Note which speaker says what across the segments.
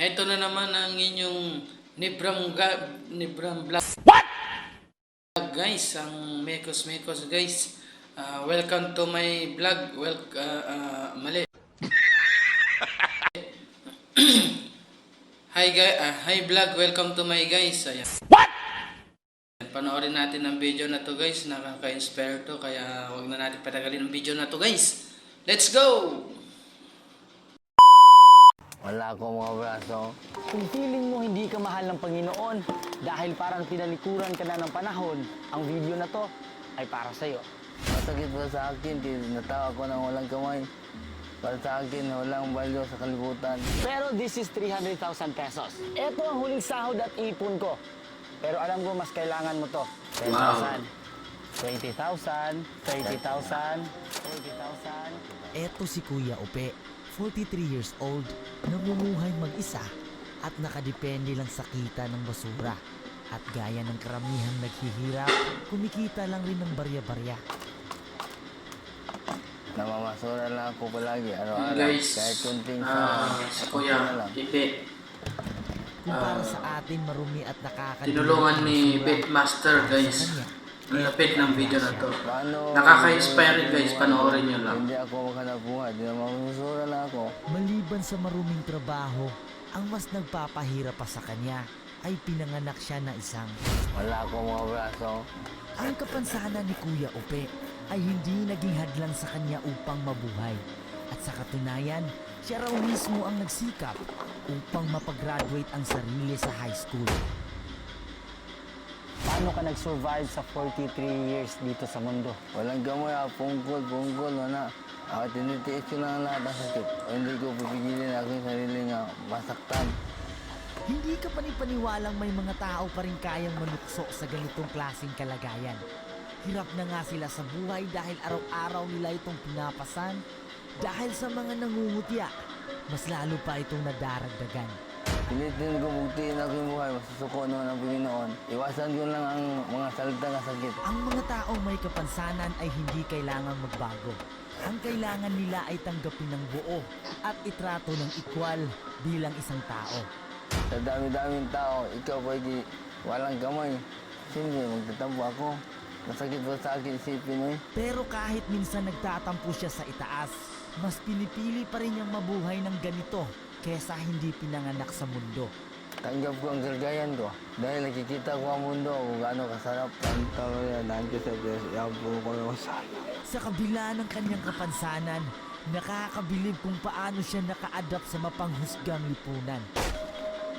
Speaker 1: Ito na naman ang inyong Nibram Vlog. Guys, ang Mekos guys. Welcome to my vlog. Mali. Hi vlog, welcome to my guys. Ayan. Panoorin natin ang video na to guys. Nakaka-inspire to, kaya wag na natin patagalin ang video na to guys. Let's go!
Speaker 2: Wala akong mga braso.
Speaker 3: Kung feeling mo hindi ka mahal ng Panginoon dahil parang tinalikuran ka na ng panahon, ang video na to ay para sa'yo.
Speaker 2: Masakit pa sa akin, natawa ko ng walang kamay. Para sa akin, walang value sa kalibutan.
Speaker 3: Pero this is 300,000 pesos. Ito ang huling sahod at ipon ko. Pero alam ko mas kailangan mo to. 10,000,
Speaker 1: Wow.
Speaker 3: 20,000, 30,000, 40,000.
Speaker 4: Eto si Kuya Upe, 43 years old, namumuhay mag-isa at nakadepende lang sa kita ng basura. At gaya ng karamihang naghihirap, kumikita lang rin ng barya-barya.
Speaker 2: Namamasura lang ako palagi, araw-araw.
Speaker 1: Guys,
Speaker 2: Kahit kunting
Speaker 1: si Kuya Pipe,
Speaker 4: Kung para sa atin marumi at nakakadiri
Speaker 1: tinulungan
Speaker 4: ang
Speaker 1: ni
Speaker 4: basura,
Speaker 1: Pitmaster guys.
Speaker 4: sa kanya,
Speaker 1: Ang lapit ng video na to.
Speaker 2: Paano,
Speaker 1: Nakaka-inspire guys, panoorin nyo lang.
Speaker 2: Hindi ako maghanap buhay, hindi namamasura lang ako.
Speaker 4: maliban sa maruming trabaho, ang mas nagpapahirap pa sa kanya ay pinanganak siya na isang.
Speaker 2: Wala akong mga braso.
Speaker 4: Ang kapansanan ni Kuya Upe ay hindi naging hadlang sa kanya upang mabuhay. At sa katunayan, siya raw mismo ang nagsikap upang mapag-graduate ang sarili sa high school.
Speaker 3: Paano ka nag-survive sa 43 years dito sa mundo?
Speaker 2: Walang gamay, punggol, wala. Ako tinitiis ko lang ang lahat ng sakit. O hindi ko pipigilin aking sarili nga masaktan.
Speaker 4: Hindi ka panipaniwalang may mga tao pa rin kayang malukso sa ganitong klaseng kalagayan. Hirap na nga sila sa buhay dahil araw-araw nila itong pinapasan. Dahil sa mga nangungutya, mas lalo pa itong nadaragdagan.
Speaker 2: Pilitin ko buktiin aking buhay, masusuko naman ang Panginoon. Iwasan ko lang ang mga salita ng sakit.
Speaker 4: Ang mga taong may kapansanan ay hindi kailangang magbago. Ang kailangan nila ay tanggapin ng buo at itrato ng equal bilang isang tao.
Speaker 2: Sa dami-daming tao, ikaw pwede walang kamay. Siyempre, magtatampo ako. Masakit pa sa akin isipin mo eh.
Speaker 4: Pero kahit minsan nagtatampo siya sa itaas, mas pinipili pa rin niyang mabuhay ng ganito kesa hindi pinanganak sa mundo.
Speaker 2: Tanggap ko ang kalagayan ko. Dahil nakikita ko ang mundo kung gaano kasarap. Ang tao yan, nandiyo sa Diyos, iampo ko ng sana.
Speaker 4: Sa kabila ng kanyang kapansanan, nakakabilib kung paano siya naka-adapt sa mapanghusgang lipunan.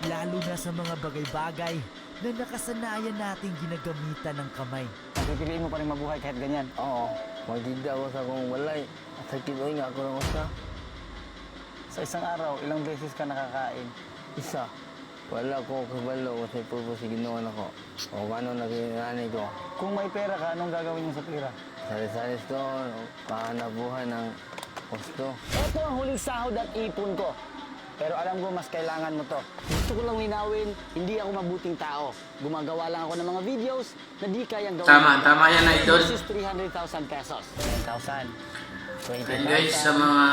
Speaker 4: Lalo na sa mga bagay-bagay na nakasanayan nating ginagamitan ng kamay.
Speaker 3: Pipiliin mo pa rin mabuhay kahit ganyan.
Speaker 2: Oo, magdida ako sa kong walay. Sakit o nga ako ng usta.
Speaker 3: Sa isang araw, ilang beses ka nakakain?
Speaker 2: Isa, wala ko kabalo kasi purpose ginawa ako. O ano naginanay ko.
Speaker 3: Kung may pera ka, anong gagawin mo sa pera?
Speaker 2: Sari-sari store, pahanabuhan ng gusto.
Speaker 3: Ito ang huling sahod at ipon ko. Pero alam ko mas kailangan mo to. Gusto ko lang linawin, hindi ako mabuting tao. Gumagawa lang ako ng mga videos na di kayang gawin.
Speaker 1: Tama yan idol.
Speaker 3: This is 300,000 pesos. 10,000. 20,000.
Speaker 1: And guys, sa mga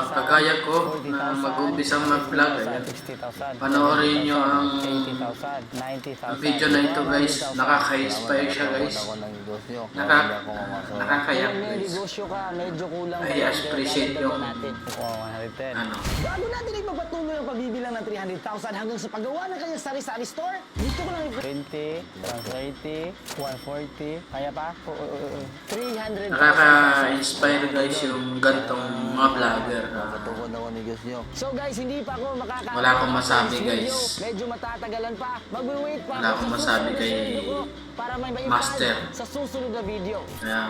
Speaker 1: kagaya ko na mag-umpisang mag-vlog,
Speaker 3: 60,000.
Speaker 1: panoorin nyo ang
Speaker 3: 80,000. 90,000.
Speaker 1: video na ito guys. Nakaka-inspire siya guys.
Speaker 2: Ako ng negosyo.
Speaker 1: Naka-
Speaker 2: Hindi ako mamasura.
Speaker 1: Nakakayak
Speaker 3: Kung may
Speaker 1: guys.
Speaker 3: negosyo ka, medyo kulang.
Speaker 1: I appreciate yung
Speaker 3: natin. Oh, 110.
Speaker 1: ano.
Speaker 3: Bago natin ipagpatuloy ang pagbibilang ng 300,000 hanggang sa paggawa ng kanyang sari-sari store, gusto ko lang 20, 130, 140, kaya pa? 300,000.
Speaker 1: Nakaka-inspire guys yung gantong mga vlogger.
Speaker 2: Tukod ako ng negosyo.
Speaker 3: So guys, hindi pa ako makakatawa.
Speaker 1: Wala akong masabi, guys.
Speaker 3: Medyo matatagalan pa. Mag-wait pa
Speaker 1: Wala
Speaker 3: ako
Speaker 1: akong
Speaker 3: sa
Speaker 1: masabi
Speaker 3: susunod na
Speaker 1: kay
Speaker 3: sweldo ko para may maipad
Speaker 1: Master.
Speaker 3: sa susunod na video.
Speaker 1: Kaya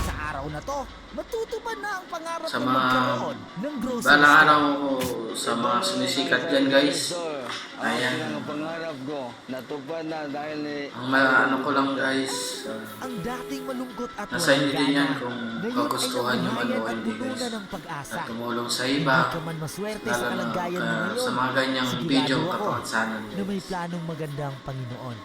Speaker 4: Sa araw na to, matutupad na ang pangarap
Speaker 1: Sa
Speaker 4: na
Speaker 1: mga
Speaker 4: magkaroon ng grocery
Speaker 1: balang
Speaker 4: store.
Speaker 1: araw ko sa mga sumisikat dyan guys.
Speaker 2: Ayan.
Speaker 1: Ayan.
Speaker 2: Ang pangarap ko, natupad na dahil
Speaker 1: Ang ano ko lang guys,
Speaker 4: Ang dating malungkot at
Speaker 1: nasa inyo din yan
Speaker 4: gana,
Speaker 1: kung
Speaker 4: ngayon ay
Speaker 1: kagustuhan nyo man o
Speaker 4: nabuhayan at
Speaker 1: hindi
Speaker 4: puno
Speaker 1: guys.
Speaker 4: na ng pag-asa.
Speaker 1: At tumulong sa
Speaker 4: Hindi
Speaker 1: iba,
Speaker 4: ka man maswerte sa
Speaker 1: lalo
Speaker 4: kalagayan mo
Speaker 1: na
Speaker 4: ngayon.
Speaker 1: sa mga ganyang
Speaker 4: Sigurado
Speaker 1: video
Speaker 4: ako
Speaker 1: kapansanan
Speaker 4: na may planong magandang Panginoon.